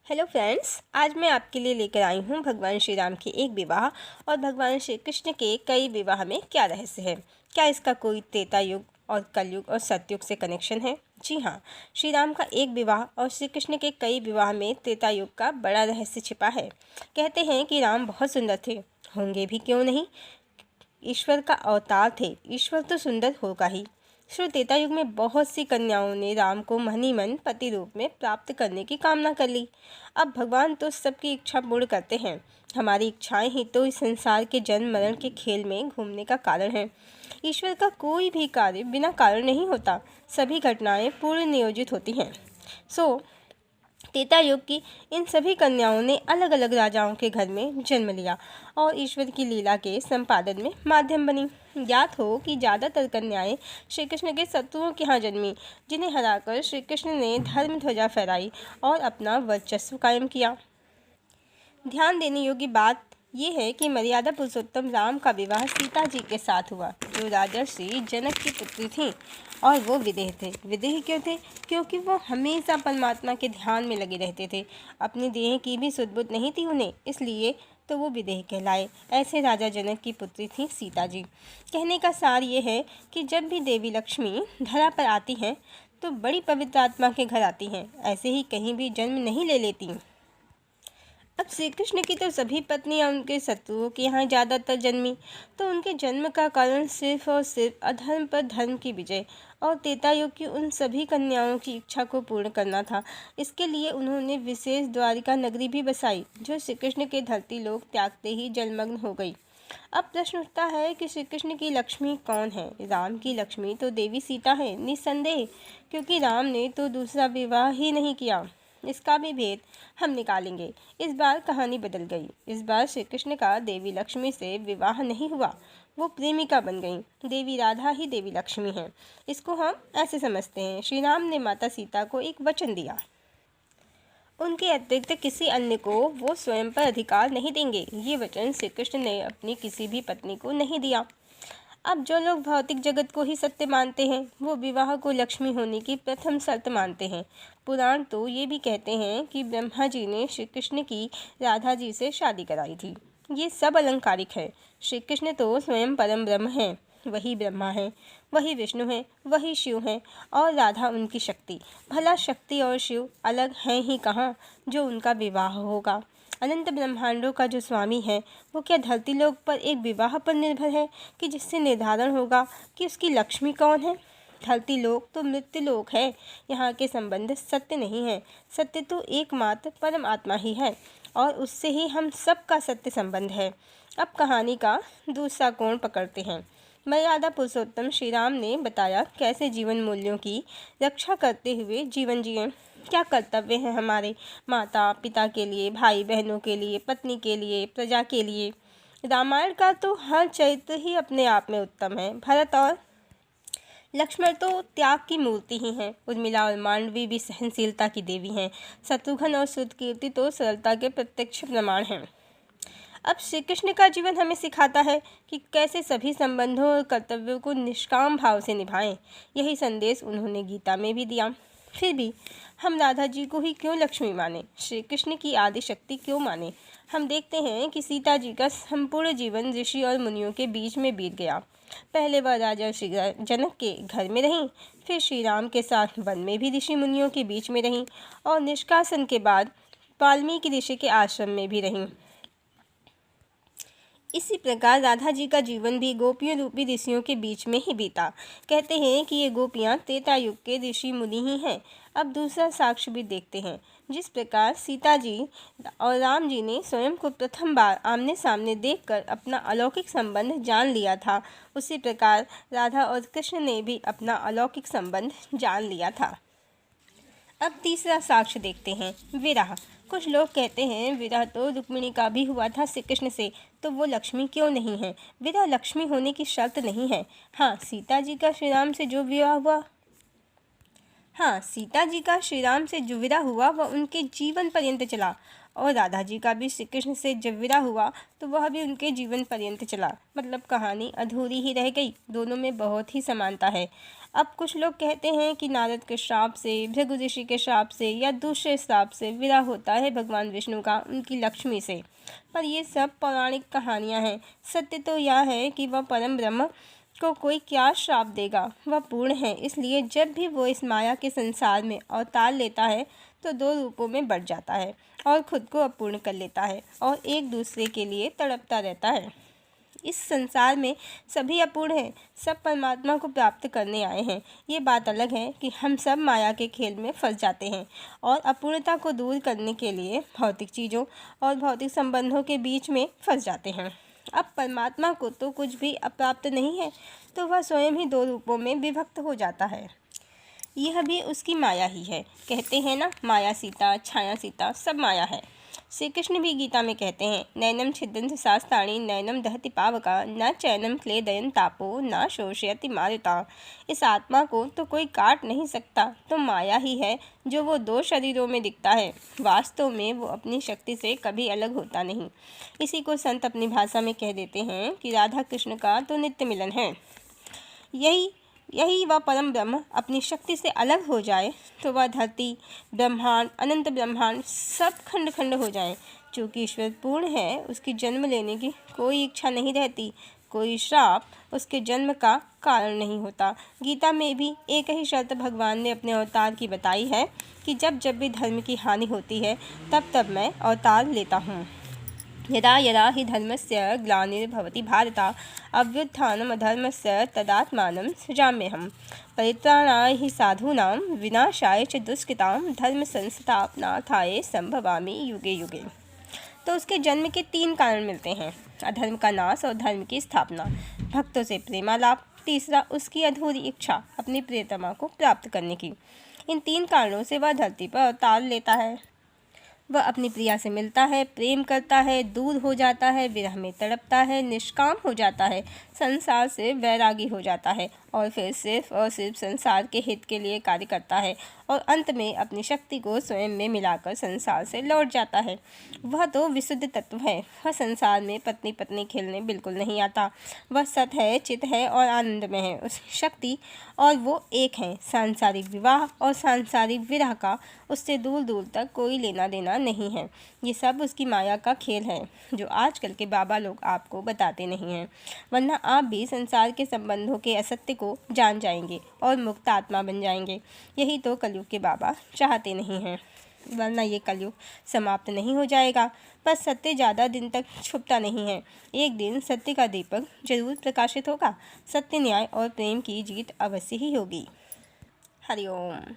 Hello friends, आज मैं आपके लिए लेकर आई हूँ भगवान श्री राम के एक विवाह और भगवान श्री कृष्ण के कई विवाह में क्या रहस्य है। क्या इसका कोई त्रेता युग और कलयुग और सतयुग से कनेक्शन है? जी हाँ, श्री राम का एक विवाह और श्री कृष्ण के कई विवाह में त्रेता युग का बड़ा रहस्य छिपा है। कहते हैं कि राम बहुत सुंदर थे, होंगे भी क्यों नहीं, ईश्वर का अवतार थे, ईश्वर तो सुंदर होगा ही। श्री त्रेता युग में बहुत सी कन्याओं ने राम को मन ही मन पति रूप में प्राप्त करने की कामना कर ली। अब भगवान तो सबकी इच्छा पूर्ण करते हैं। हमारी इच्छाएं ही तो इस संसार के जन्म मरण के खेल में घूमने का कारण है। ईश्वर का कोई भी कार्य बिना कारण नहीं होता, सभी घटनाएं पूर्ण नियोजित होती हैं। त्रेता युग की इन सभी कन्याओं ने अलग अलग राजाओं के घर में जन्म लिया और ईश्वर की लीला के संपादन में माध्यम बनी। ज्ञात हो कि ज़्यादातर कन्याएं श्री कृष्ण के शत्रुओं के यहाँ जन्मी, जिन्हें हराकर श्री कृष्ण ने धर्म ध्वजा फहराई और अपना वर्चस्व कायम किया। ध्यान देने योग्य बात यह है कि मर्यादा पुरुषोत्तम राम का विवाह सीता जी के साथ हुआ, जो राजर्षि जनक की पुत्री थीं, और वो विदेह थे। विदेह क्यों थे? क्योंकि वो हमेशा परमात्मा के ध्यान में लगे रहते थे। अपनी देह की भी सुध-बुध नहीं थी उन्हें, इसलिए तो वो विदेह कहलाए। ऐसे राजा जनक की पुत्री थी सीता जी। कहने का सार ये है कि जब भी देवी लक्ष्मी धरा पर आती हैं तो बड़ी पवित्र आत्मा के घर आती हैं, ऐसे ही कहीं भी जन्म नहीं ले लेती। अब श्री कृष्ण की तो सभी पत्नियां उनके शत्रुओं के यहाँ ज़्यादातर जन्मी, तो उनके जन्म का कारण सिर्फ और सिर्फ अधर्म पर धर्म की विजय और त्रेता युग की उन सभी कन्याओं की इच्छा को पूर्ण करना था। इसके लिए उन्होंने विशेष द्वारिका नगरी भी बसाई, जो श्री कृष्ण के धरती लोक त्यागते ही जलमग्न हो गई। अब प्रश्न उठता है कि श्री कृष्ण की लक्ष्मी कौन है? राम की लक्ष्मी तो देवी सीता है निस्संदेह, क्योंकि राम ने तो दूसरा विवाह ही नहीं किया। इसका भी भेद हम निकालेंगे। इस बार कहानी बदल गई। इस बार श्री कृष्ण का देवी लक्ष्मी से विवाह नहीं हुआ, वो प्रेमिका बन गई। देवी राधा ही देवी लक्ष्मी है। इसको हम ऐसे समझते हैं, श्री राम ने माता सीता को एक वचन दिया, उनके अतिरिक्त किसी अन्य को वो स्वयं पर अधिकार नहीं देंगे। ये वचन श्री कृष्ण ने अपनी किसी भी पत्नी को नहीं दिया। अब जो लोग भौतिक जगत को ही सत्य मानते हैं, वो विवाह को लक्ष्मी होने की प्रथम शर्त मानते हैं। पुराण तो ये भी कहते हैं कि ब्रह्मा जी ने श्री कृष्ण की राधा जी से शादी कराई थी। ये सब अलंकारिक है। श्री कृष्ण तो स्वयं परम ब्रह्म हैं, वही ब्रह्मा है, वही विष्णु है, वही शिव है, और राधा उनकी शक्ति। भला शक्ति और शिव अलग हैं ही कहाँ जो उनका विवाह होगा? अनंत ब्रह्मांडों का जो स्वामी है, वो क्या धरती लोक पर एक विवाह पर निर्भर है कि जिससे निर्धारण होगा कि उसकी लक्ष्मी कौन है? धरती लोक तो मृत्यु लोक है। यहाँ के संबंध सत्य नहीं है। सत्य तो एकमात्र परम आत्मा ही है, और उससे ही हम सबका सत्य संबंध है। अब कहानी का दूसरा कोण पकड़ते हैं। मर्यादा पुरुषोत्तम श्री राम ने बताया कैसे जीवन मूल्यों की रक्षा करते हुए जीवन जिएं। क्या कर्तव्य है हमारे माता पिता के लिए, भाई बहनों के लिए, पत्नी के लिए, प्रजा के लिए। रामायण का तो हर चरित्र ही अपने आप में उत्तम है। भरत और लक्ष्मण तो त्याग की मूर्ति ही हैं। उर्मिला और मांडवी भी सहनशीलता की देवी हैं। शत्रुघ्न और सुतकीर्ति तो सरलता के प्रत्यक्ष प्रमाण हैं। अब श्री कृष्ण का जीवन हमें सिखाता है कि कैसे सभी संबंधों और कर्तव्यों को निष्काम भाव से निभाएं। यही संदेश उन्होंने गीता में भी दिया। फिर भी हम राधा जी को ही क्यों लक्ष्मी माने, श्री कृष्ण की आदि शक्ति क्यों माने? हम देखते हैं कि सीता जी का संपूर्ण जीवन ऋषि और मुनियों के बीच में बीत गया। पहले वह राजा श्री जनक के घर में रहीं, फिर श्री राम के साथ वन में भी ऋषि मुनियों के बीच में रहीं, और निष्कासन के बाद वाल्मीकि ऋषि के आश्रम में भी रहीं। इसी प्रकार राधा जी का जीवन भी गोपियों रूपी ऋषियों के बीच में ही बीता। कहते हैं कि ये गोपियाँ त्रेता युग के ऋषि मुनि ही हैं। अब दूसरा साक्ष्य भी देखते हैं। जिस प्रकार सीता जी और राम जी ने स्वयं को प्रथम बार आमने सामने देखकर अपना अलौकिक संबंध जान लिया था, उसी प्रकार राधा और कृष्ण ने भी अपना अलौकिक संबंध जान लिया था। अब तीसरा साक्ष्य देखते हैं, विरह। कुछ लोग कहते हैं विरह तो रुक्मिणी का भी हुआ था श्री कृष्ण से, तो वो लक्ष्मी क्यों नहीं है? विरह लक्ष्मी होने की शर्त नहीं है। हाँ, सीता जी का श्री राम से जो विवाह हुआ वह उनके जीवन पर्यंत चला, और राधा जी का भी श्री कृष्ण से जब विवाह हुआ तो वह भी उनके जीवन पर्यंत चला। मतलब कहानी अधूरी ही रह गई। दोनों में बहुत ही समानता है। अब कुछ लोग कहते हैं कि नारद के श्राप से, भृगु ऋषि के श्राप से या दूसरे श्राप से विरह होता है भगवान विष्णु का उनकी लक्ष्मी से, पर ये सब पौराणिक कहानियाँ हैं। सत्य तो यह है कि वह परम ब्रह्म को कोई क्या श्राप देगा, वह पूर्ण है। इसलिए जब भी वो इस माया के संसार में अवतार लेता है तो दो रूपों में बढ़ जाता है और खुद को अपूर्ण कर लेता है और एक दूसरे के लिए तड़पता रहता है। इस संसार में सभी अपूर्ण हैं, सब परमात्मा को प्राप्त करने आए हैं। ये बात अलग है कि हम सब माया के खेल में फंस जाते हैं और अपूर्णता को दूर करने के लिए भौतिक चीज़ों और भौतिक संबंधों के बीच में फंस जाते हैं। अब परमात्मा को तो कुछ भी अप्राप्त नहीं है, तो वह स्वयं ही दो रूपों में विभक्त हो जाता है। यह भी उसकी माया ही है। कहते हैं ना, माया सीता, छाया सीता, सब माया है। श्री कृष्ण भी गीता में कहते हैं, नैनम छिदन्ति शास्त्राणि नैनम दहति पावका न चैनम क्लेदयन तापो न शोषयति मारुता। इस आत्मा को तो कोई काट नहीं सकता, तो माया ही है जो वो दो शरीरों में दिखता है। वास्तव में वो अपनी शक्ति से कभी अलग होता नहीं। इसी को संत अपनी भाषा में कह देते हैं कि राधा कृष्ण का तो नित्य मिलन है। यही वह परम ब्रह्म अपनी शक्ति से अलग हो जाए तो वह धरती, ब्रह्मांड, अनंत ब्रह्मांड सब खंड खंड हो जाएं। चूँकि ईश्वर पूर्ण है, उसकी जन्म लेने की कोई इच्छा नहीं रहती, कोई श्राप उसके जन्म का कारण नहीं होता। गीता में भी एक ही शर्त भगवान ने अपने अवतार की बताई है कि जब जब भी धर्म की हानि होती है तब तब मैं अवतार लेता हूँ। यदा यदा हि धर्मस्य ग्लानिर्भवति भारत अभ्युत्थानमधर्मस्य तदात्मानं सृजाम्यहम् परित्राणाय हि साधूनां विनाशाय च दुष्कृतां धर्म संस्थापनार्थाय संभवामि युगे युगे। तो उसके जन्म के तीन कारण मिलते हैं, अधर्म का नाश और धर्म की स्थापना, भक्तों से प्रेमालाप, तीसरा उसकी अधूरी इच्छा अपनी प्रियतमा को प्राप्त करने की। इन तीन कारणों से वह धरती पर अवतार लेता है। वह अपनी प्रिया से मिलता है, प्रेम करता है, दूर हो जाता है, विरह में तड़पता है, निष्काम हो जाता है, संसार से वैरागी हो जाता है और फिर सिर्फ और सिर्फ संसार के हित के लिए कार्य करता है और अंत में अपनी शक्ति को स्वयं में मिलाकर संसार से लौट जाता है। वह तो विशुद्ध तत्व है। वह संसार में पत्नी पत्नी खेलने बिल्कुल नहीं आता। वह सत है, चित है और आनंद में है। उसकी शक्ति और वो एक हैं। सांसारिक विवाह और सांसारिक विरह का उससे दूर दूर तक कोई लेना देना नहीं है। ये सब उसकी माया का खेल है जो आजकल के बाबा लोग आपको बताते नहीं हैं, वरना आप भी संसार के संबंधों के असत्य को जान जाएंगे और मुक्त आत्मा बन जाएंगे। यही तो कलयुग के बाबा चाहते नहीं हैं, वरना ये कलयुग समाप्त नहीं हो जाएगा। पर सत्य ज़्यादा दिन तक छुपता नहीं है। एक दिन सत्य का दीपक जरूर प्रकाशित होगा। सत्य, न्याय और प्रेम की जीत अवश्य ही होगी। हरिओम।